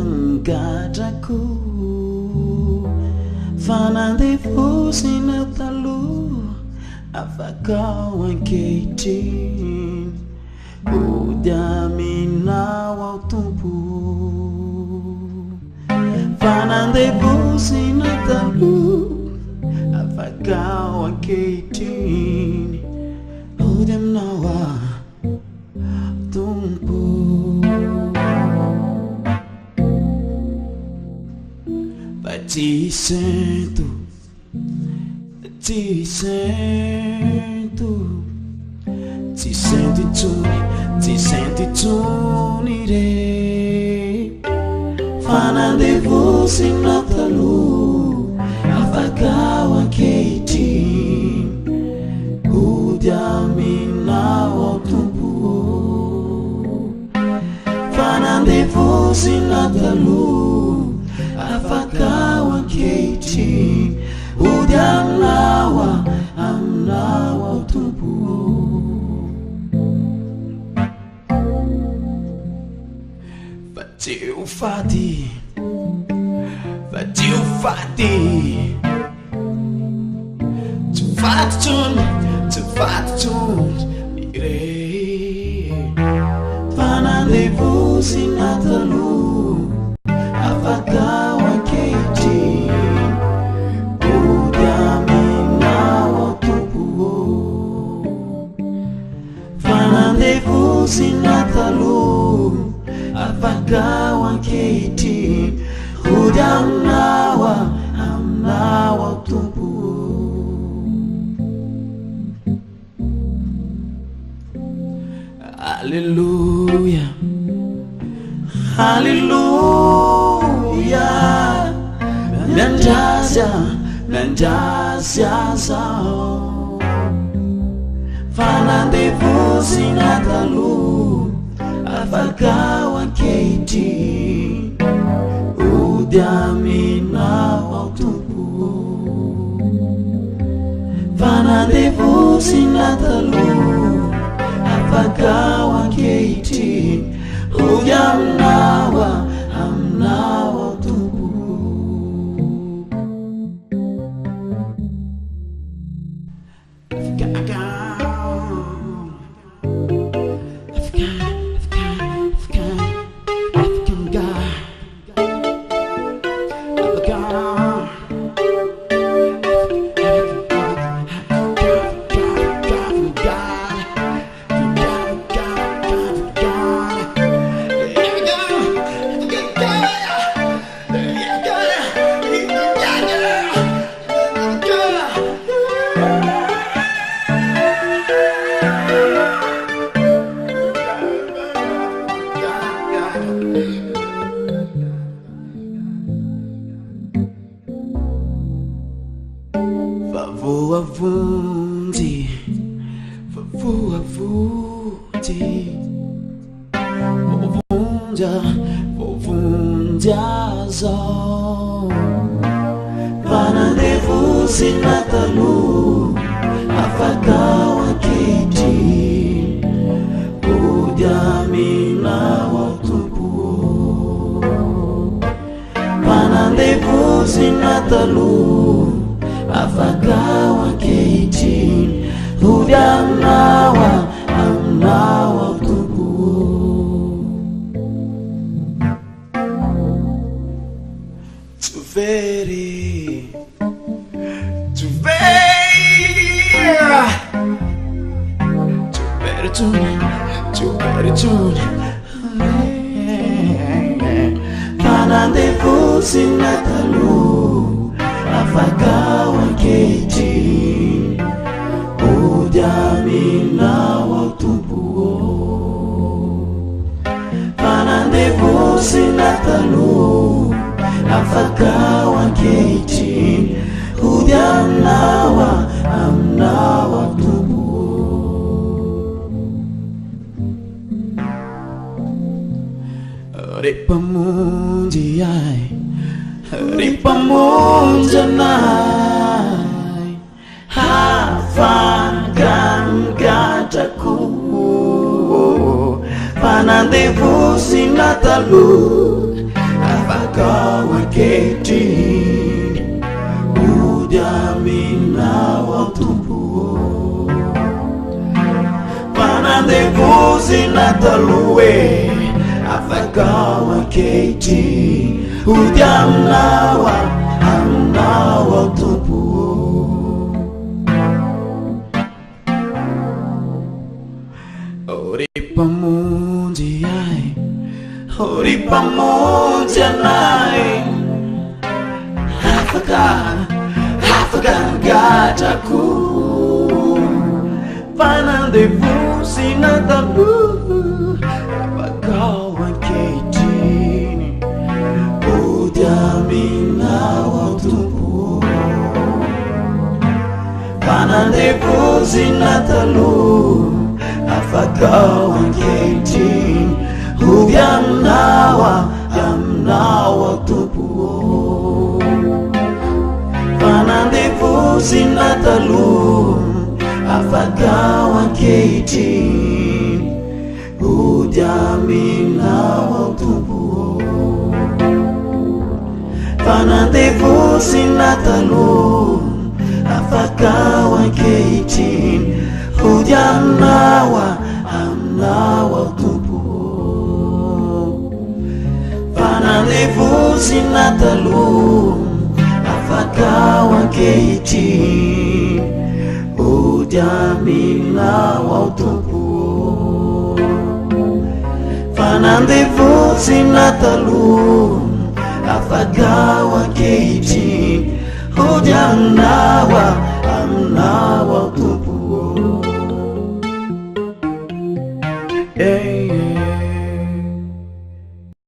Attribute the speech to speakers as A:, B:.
A: Havagangadaku fanandevo sinatalu avagawankeitin udamina wautumpu fanandevo sinatalu avagawankeitin udamina wautumpu. Ti sento, ti sento, ti senti tunire. Fanandevo sinatalu, avagawankeitin, udamina wautumpu. Fanandevo sinatalu, avagawankeitin, udamnawa amnawa utumpu. Fatiu fati, fatiu fati, tu fatun, mire. Fanandevo sinatalu, avagawankeitin, udamina wautumpu. Fanandevo sinatalu, avagawankeitin, udamnawa amna wautumpu. Hallelujah, hallelujah. Nanjaza zao. Fanandevo sinatalu, avagawankeitin, udamina wautumpu. Fanandevo sinatalu, avagawankeitin, udamnawa amna wautumpu. Vovunja zao. Fanandevo sinatalu, avagawankeitin, udamina wautumpu. Fanandevo sinatalu, avagawankeitin, udamnawa amna wautumpu. Fanandevo sinatalu, avagawankeitin, udamina wautumpu. Fanandevo sinatalu, avagawankeitin, pamunji ai ripamunja nai hafankan gataku panandevu sinatalu afakawa keti ujamina waktubu panandevu sinataluwe afakawa keti ujamnawa amnawa tupu Oripamunji ai Oripamunji nai Hafaka gataku panandevu sinatalu afakawa ketini ujamina waktubu panandevu sinatalu afakawa ketini ujamnawa waktubu panandevu sinatalu afakawa ketini ujamina waktubu panandevu sinatalu afakawa ketini ujamnawa waktubu panandevu sinatalu afakawa ketini ujamina waktubu panandevu sinatalu afakawa ketini ujamnawa